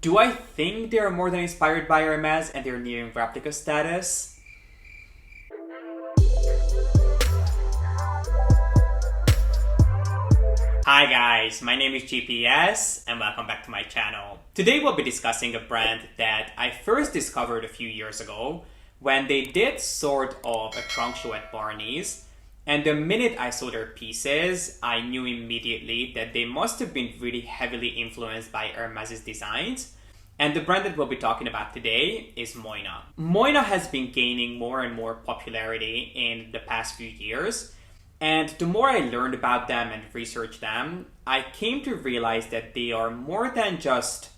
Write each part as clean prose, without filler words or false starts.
Do I think they are more than inspired by Hermes and they're nearing replica status? Hi guys, my name is G.P.S. and welcome back to my channel. Today we'll be discussing a brand that I first discovered a few years ago when they did sort of a trunk show at Barney's, and the minute I saw their pieces, I knew immediately that they must have been really heavily influenced by Hermes's designs. And the brand that we'll be talking about today is MOYNAT. MOYNAT has been gaining more and more popularity in the past few years. And the more I learned about them and researched them, I came to realize that they are more than just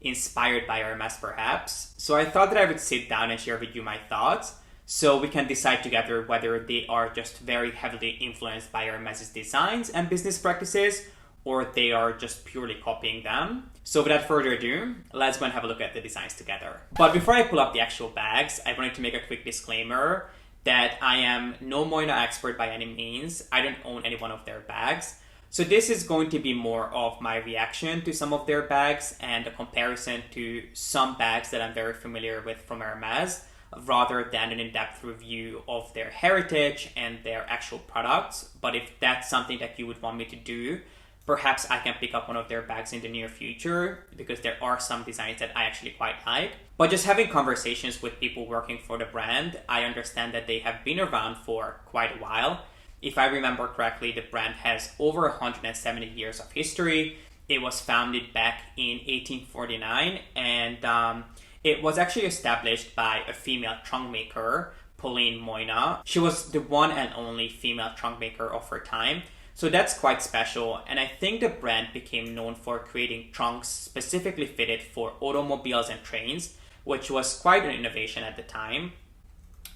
inspired by Hermes perhaps. So I thought that I would sit down and share with you my thoughts so we can decide together whether they are just very heavily influenced by Hermes's designs and business practices, or they are just purely copying them. So without further ado, let's go and have a look at the designs together. But before I pull up the actual bags, I wanted to make a quick disclaimer that I am no MOYNAT expert by any means. I don't own any one of their bags. So this is going to be more of my reaction to some of their bags and a comparison to some bags that I'm very familiar with from Hermes, rather than an in-depth review of their heritage and their actual products. But if that's something that you would want me to do, perhaps I can pick up one of their bags in the near future, because there are some designs that I actually quite like. But just having conversations with people working for the brand, I understand that they have been around for quite a while. If I remember correctly, the brand has over 170 years of history. It was founded back in 1849, and it was actually established by a female trunk maker, Pauline MOYNAT. She was the one and only female trunk maker of her time. So that's quite special, and I think the brand became known for creating trunks specifically fitted for automobiles and trains, which was quite an innovation at the time.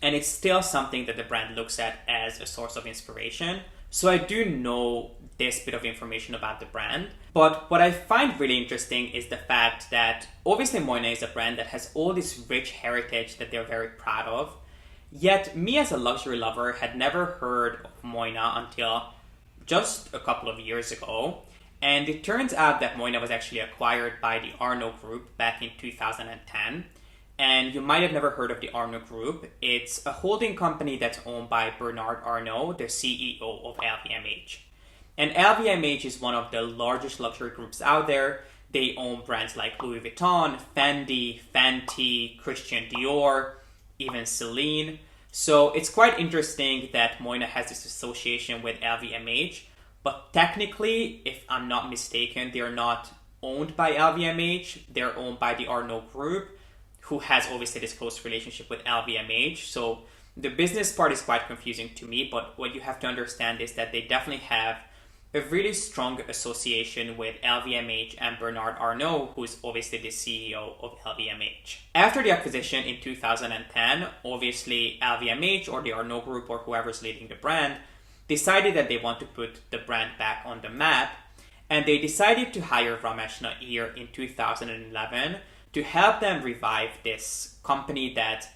And it's still something that the brand looks at as a source of inspiration. So I do know this bit of information about the brand. But what I find really interesting is the fact that obviously MOYNAT is a brand that has all this rich heritage that they're very proud of. Yet me as a luxury lover had never heard of MOYNAT until just a couple of years ago. And it turns out that MOYNAT was actually acquired by the Arnault Group back in 2010. And you might have never heard of the Arnault Group. It's a holding company that's owned by Bernard Arnault, the CEO of LVMH. And LVMH is one of the largest luxury groups out there. They own brands like Louis Vuitton, Fendi, Fenty, Christian Dior, even Celine. So it's quite interesting that MOYNAT has this association with LVMH, but technically, if I'm not mistaken, they are not owned by LVMH. They're owned by the Arnault Group, who has obviously this close relationship with LVMH. So the business part is quite confusing to me, but what you have to understand is that they definitely have a really strong association with LVMH and Bernard Arnault, who's obviously the CEO of LVMH. After the acquisition in 2010, obviously LVMH or the Arnault Group or whoever's leading the brand decided that they want to put the brand back on the map, and they decided to hire Ramesh Nair in 2011 to help them revive this company that,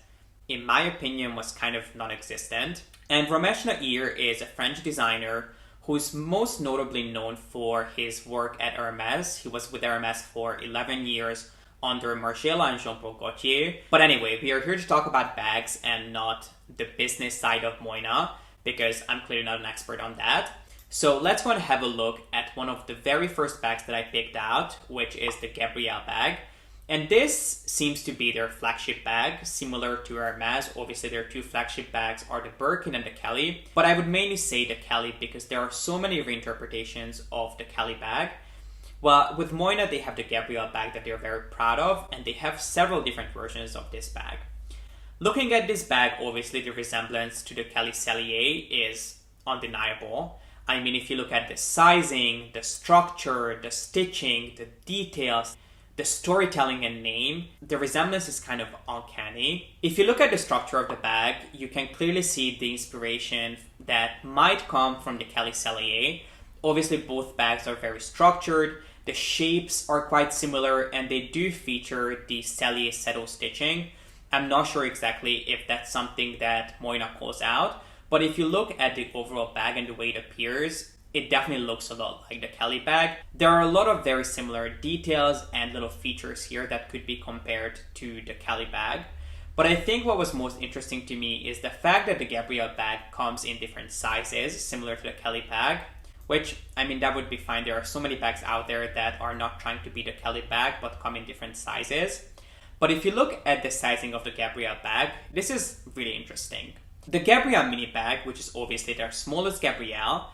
in my opinion, was kind of non-existent. And Ramesh Nair is a French designer who's most notably known for his work at Hermes. He was with Hermes for 11 years under Margiela and Jean-Paul Gaultier. But anyway, we are here to talk about bags and not the business side of MOYNAT, because I'm clearly not an expert on that. So let's go and have a look at one of the very first bags that I picked out, which is the Gabrielle bag. And this seems to be their flagship bag, similar to Hermes. Obviously, their two flagship bags are the Birkin and the Kelly. But I would mainly say the Kelly because there are so many reinterpretations of the Kelly bag. Well, with MOYNAT, they have the Gabrielle bag that they're very proud of, and they have several different versions of this bag. Looking at this bag, obviously, the resemblance to the Kelly Cellier is undeniable. I mean, if you look at the sizing, the structure, the stitching, the details, the storytelling and name, the resemblance is kind of uncanny. If you look at the structure of the bag, you can clearly see the inspiration that might come from the Kelly Cellier. Obviously, both bags are very structured, the shapes are quite similar, and they do feature the Cellier saddle stitching. I'm not sure exactly if that's something that MOYNAT calls out, but if you look at the overall bag and the way it appears, it definitely looks a lot like the Kelly bag. There are a lot of very similar details and little features here that could be compared to the Kelly bag. But I think what was most interesting to me is the fact that the Gabrielle bag comes in different sizes, similar to the Kelly bag, which, I mean, that would be fine. There are so many bags out there that are not trying to be the Kelly bag, but come in different sizes. But if you look at the sizing of the Gabrielle bag, this is really interesting. The Gabrielle mini bag, which is obviously their smallest Gabrielle,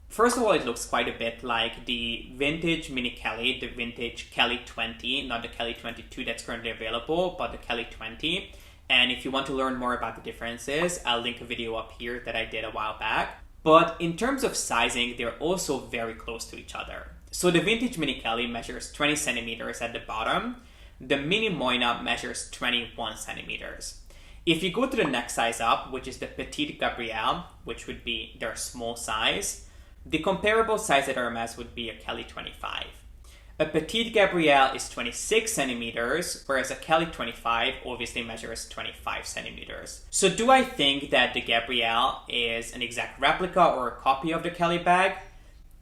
first of all, it looks quite a bit like the vintage mini Kelly, the vintage Kelly 20, not the Kelly 22 that's currently available, but the Kelly 20. And if you want to learn more about the differences, I'll link a video up here that I did a while back. But in terms of sizing, they're also very close to each other. So the vintage mini Kelly measures 20 centimeters at the bottom. The mini MOYNAT measures 21 centimeters. If you go to the next size up, which is the PETIT Gabrielle, which would be their small size, the comparable size at Hermes would be a Kelly 25. A Petite Gabrielle is 26 centimeters, whereas a Kelly 25 obviously measures 25 centimeters. So do I think that the Gabrielle is an exact replica or a copy of the Kelly bag?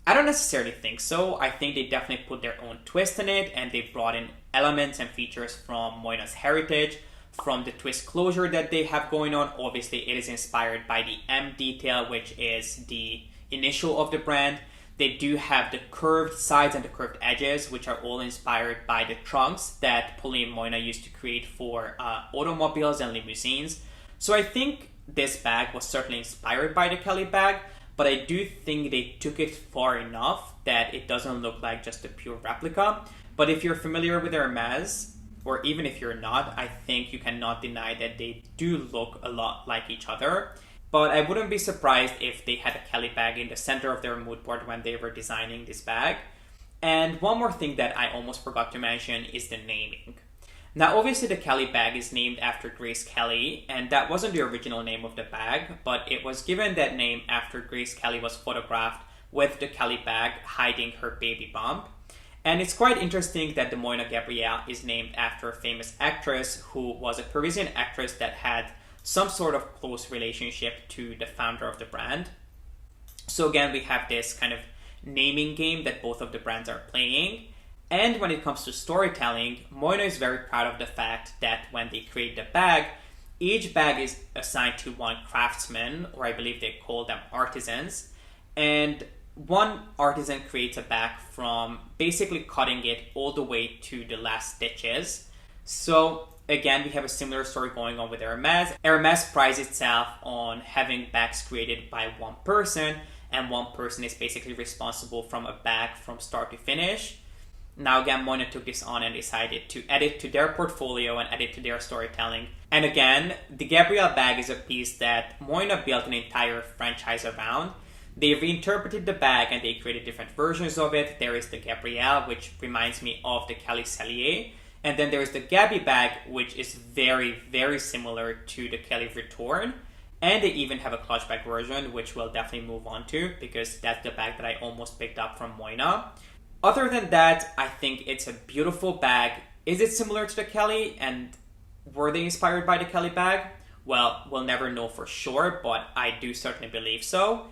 I don't necessarily think so. I think they definitely put their own twist in it, and they brought in elements and features from MOYNAT's heritage, from the twist closure that they have going on. Obviously, it is inspired by the M detail, which is the initial of the brand. They do have the curved sides and the curved edges, which are all inspired by the trunks that Pauline MOYNAT used to create for automobiles and limousines. So I think this bag was certainly inspired by the Kelly bag, but I do think they took it far enough that it doesn't look like just a pure replica. But if you're familiar with Hermes, or even if you're not, I think you cannot deny that they do look a lot like each other. But I wouldn't be surprised if they had a Kelly bag in the center of their mood board when they were designing this bag. And one more thing that I almost forgot to mention is the naming. Now, obviously the Kelly bag is named after Grace Kelly, and that wasn't the original name of the bag, but it was given that name after Grace Kelly was photographed with the Kelly bag hiding her baby bump. And it's quite interesting that the MOYNAT Gabrielle is named after a famous actress who was a Parisian actress that had some sort of close relationship to the founder of the brand. So again, we have this kind of naming game that both of the brands are playing. And when it comes to storytelling, MOYNAT is very proud of the fact that when they create the bag, each bag is assigned to one craftsman, or I believe they call them artisans. And one artisan creates a bag from basically cutting it all the way to the last stitches. So again, we have a similar story going on with Hermes. Hermes prides itself on having bags created by one person, and one person is basically responsible from a bag from start to finish. Now again, MOYNAT took this on and decided to add it to their portfolio and add it to their storytelling. And again, the Gabrielle bag is a piece that MOYNAT built an entire franchise around. They reinterpreted the bag and they created different versions of it. There is the Gabrielle, which reminds me of the Kelly Cellier. And then there is the Gabi bag, which is very, very similar to the Kelly Return. And they even have a clutch bag version, which we'll definitely move on to, because that's the bag that I almost picked up from MOYNAT. Other than that, I think it's a beautiful bag. Is it similar to the Kelly? And were they inspired by the Kelly bag? Well, we'll never know for sure, but I do certainly believe so.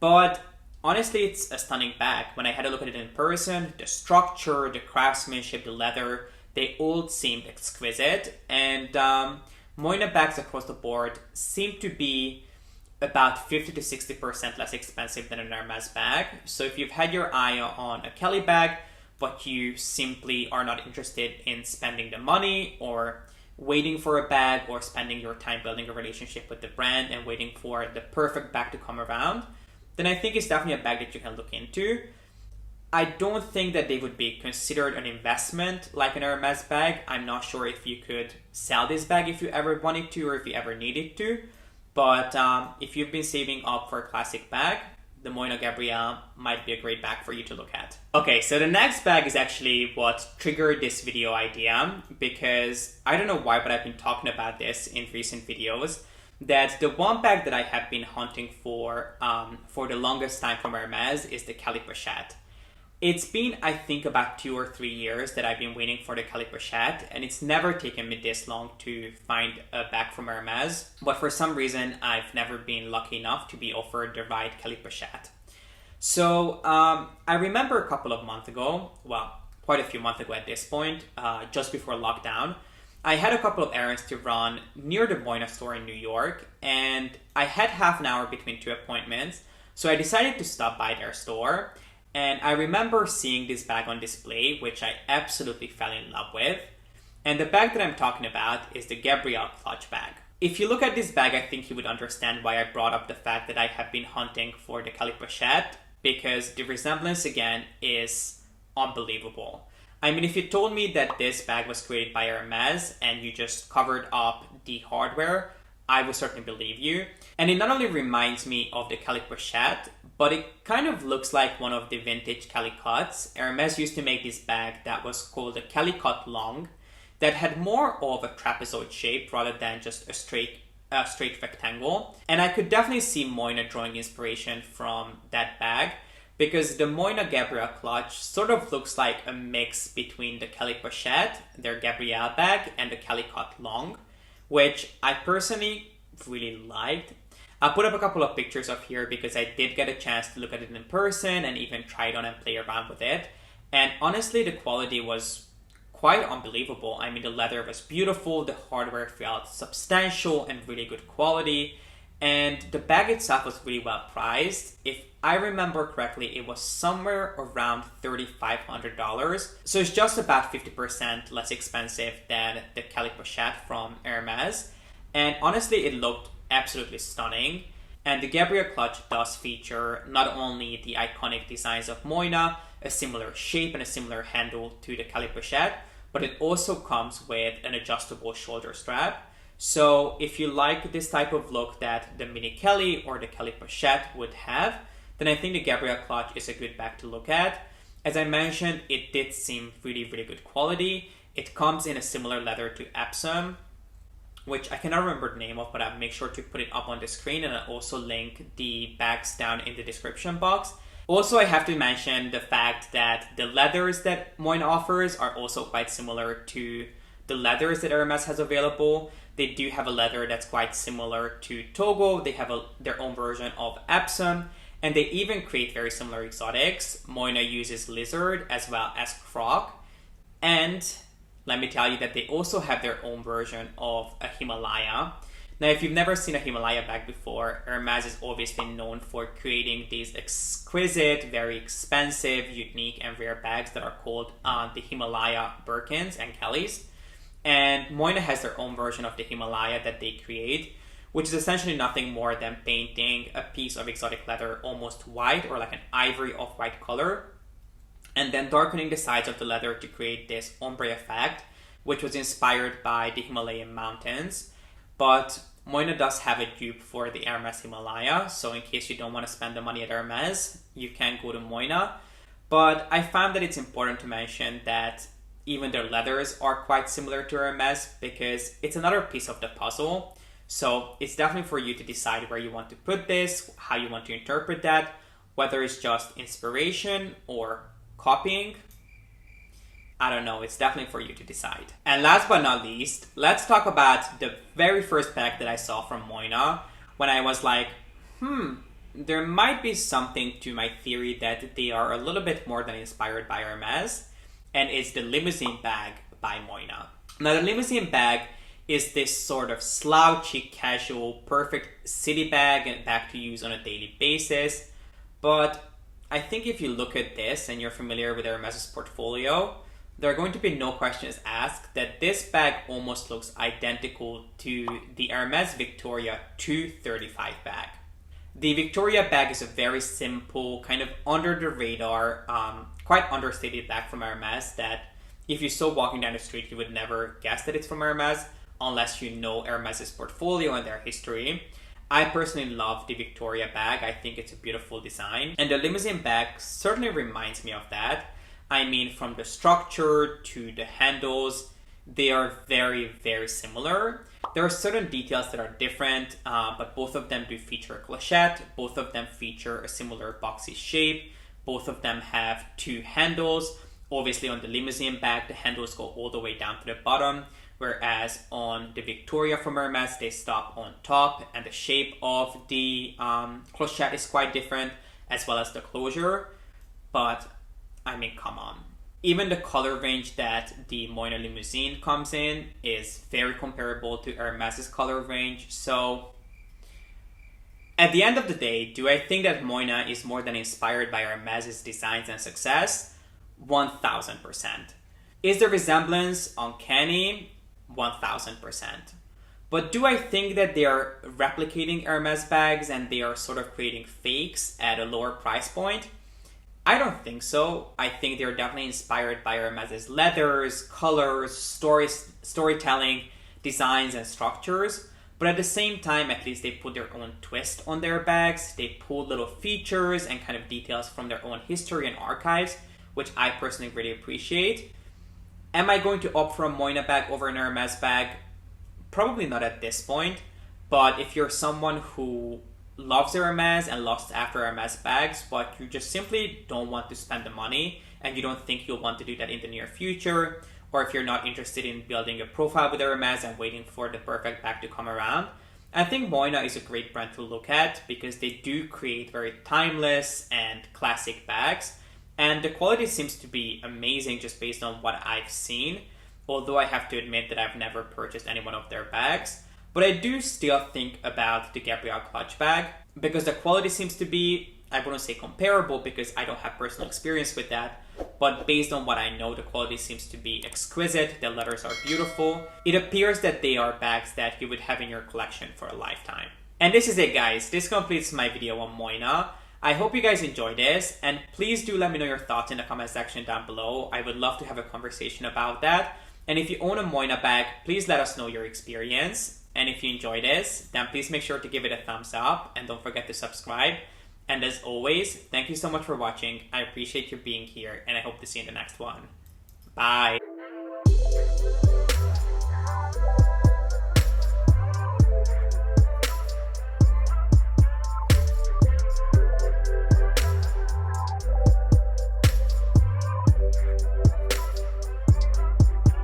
But honestly, it's a stunning bag. When I had a look at it in person, the structure, the craftsmanship, the leather, they all seemed exquisite. And MOYNAT bags across the board seem to be about 50 to 60% less expensive than an Hermes bag. So if you've had your eye on a Kelly bag, but you simply are not interested in spending the money or waiting for a bag or spending your time building a relationship with the brand and waiting for the perfect bag to come around, then I think it's definitely a bag that you can look into. I don't think that they would be considered an investment like an Hermes bag. I'm not sure if you could sell this bag if you ever wanted to or if you ever needed to. But if you've been saving up for a classic bag, the MOYNAT Gabrielle might be a great bag for you to look at. Okay, so the next bag is actually what triggered this video idea, because I don't know why, but I've been talking about this in recent videos, that the one bag that I have been hunting for the longest time from Hermes is the Caliper Chat. It's been, I think, about 2 or 3 years that I've been waiting for the Caliper Chat, and it's never taken me this long to find a bag from Hermes. But for some reason, I've never been lucky enough to be offered the right Caliper Chat. I remember a couple of months ago, well, quite a few months ago at this point, just before lockdown, I had a couple of errands to run near the MOYNAT store in New York, and I had half an hour between two appointments, so I decided to stop by their store. And I remember seeing this bag on display, which I absolutely fell in love with. And the bag that I'm talking about is the Gabrielle clutch bag. If you look at this bag, I think you would understand why I brought up the fact that I have been hunting for the Caliper Chat, because the resemblance again is unbelievable. I mean, if you told me that this bag was created by Hermes and you just covered up the hardware, I would certainly believe you. And it not only reminds me of the Caliper Chat, but it kind of looks like one of the vintage Calicuts. Hermes used to make this bag that was called a Calicut Long, that had more of a trapezoid shape rather than just a straight rectangle. And I could definitely see MOYNAT drawing inspiration from that bag, because the MOYNAT Gabrielle clutch sort of looks like a mix between the Caliper Chat, their Gabrielle bag, and the Calicut Long, which I personally really liked. I'll put up a couple of pictures of here because I did get a chance to look at it in person and even try it on and play around with it. And honestly, the quality was quite unbelievable. I mean, the leather was beautiful, the hardware felt substantial and really good quality, and the bag itself was really well priced. If I remember correctly, it was somewhere around $3,500. So it's just about 50% less expensive than the Caliper Chat from Hermes. And honestly, it looked absolutely stunning. And the Gabrielle clutch does feature not only the iconic designs of MOYNAT, a similar shape and a similar handle to the Caliper Chat, but it also comes with an adjustable shoulder strap. So if you like this type of look that the Mini Kelly or the Caliper Chat would have, then I think the Gabrielle clutch is a good bag to look at. As I mentioned, it did seem really, really good quality. It comes in a similar leather to Epsom, which I cannot remember the name of, but I'll make sure to put it up on the screen, and I'll also link the bags down in the description box. Also, I have to mention the fact that the leathers that MOYNAT offers are also quite similar to the leathers that Hermes has available. They do have a leather that's quite similar to Togo. They have their own version of Epsom, and they even create very similar exotics. MOYNAT uses lizard as well as croc, and let me tell you that they also have their own version of a Himalaya. Now, if you've never seen a Himalaya bag before, Hermes is obviously known for creating these exquisite, very expensive, unique, and rare bags that are called the Himalaya Birkins and Kellys. And MOYNAT has their own version of the Himalaya that they create, which is essentially nothing more than painting a piece of exotic leather almost white, or like an ivory off-white color, and then darkening the sides of the leather to create this ombre effect, which was inspired by the Himalayan mountains. But MOYNAT does have a dupe for the Hermes Himalaya, so in case you don't want to spend the money at Hermes, you can go to MOYNAT. But I found that it's important to mention that even their leathers are quite similar to Hermes, because it's another piece of the puzzle. So it's definitely for you to decide where you want to put this, how you want to interpret that, whether it's just inspiration or copying. I don't know, it's definitely for you to decide. And last but not least, let's talk about the very first bag that I saw from MOYNAT, when I was like, there might be something to my theory that they are a little bit more than inspired by Hermes, and it's the Limousine Bag by MOYNAT. Now, the Limousine Bag is this sort of slouchy, casual, perfect city bag and bag to use on a daily basis. But I think if you look at this and you're familiar with Hermes' portfolio, there are going to be no questions asked that this bag almost looks identical to the Hermes Victoria 235 bag. The Victoria bag is a very simple, kind of under the radar, quite understated bag from Hermes that if you saw walking down the street, you would never guess that it's from Hermes unless you know Hermes' portfolio and their history. I personally love the Victoria bag. I think it's a beautiful design. And the Limousine bag certainly reminds me of that. I mean, from the structure to the handles, they are very, very similar. There are certain details that are different, but both of them do feature a clochette. Both of them feature a similar boxy shape. Both of them have two handles. Obviously, on the Limousine bag, the handles go all the way down to the bottom, whereas on the Victoria from Hermes, they stop on top, and the shape of the clochette is quite different. as well as the closure. But I mean, come on. Even the color range that the MOYNAT Limousine comes in is very comparable to Hermes's color range. So at the end of the day, do I think that MOYNAT is more than inspired by Hermes's designs and success? 1000%. Is the resemblance uncanny? 1000%. But do I think that they are replicating Hermes bags and they are sort of creating fakes at a lower price point? I don't think so. I think they're definitely inspired by Hermes's leathers, colors, storytelling, designs, and structures. But at the same time, at least they put their own twist on their bags. They pull little features and kind of details from their own history and archives, which I personally really appreciate. Am I going to opt for a MOYNAT bag over an Hermes bag? Probably not at this point. But if you're someone who loves Hermes and loves after Hermes bags, but you just simply don't want to spend the money and you don't think you'll want to do that in the near future, or if you're not interested in building a profile with Hermes and waiting for the perfect bag to come around, I think MOYNAT is a great brand to look at because they do create very timeless and classic bags, and the quality seems to be amazing just based on what I've seen, although I have to admit that I've never purchased any one of their bags. But I do still think about the Gabrielle clutch bag because the quality seems to be, I wouldn't say comparable because I don't have personal experience with that, but based on what I know, the quality seems to be exquisite, the letters are beautiful. It appears that they are bags that you would have in your collection for a lifetime. And this is it, guys. This completes my video on MOYNAT. I hope you guys enjoyed this, and please do let me know your thoughts in the comment section down below. I would love to have a conversation about that. And if you own a MOYNAT bag, please let us know your experience. And if you enjoy this, then please make sure to give it a thumbs up and don't forget to subscribe. And as always, thank you so much for watching. I appreciate you being here and I hope to see you in the next one. Bye.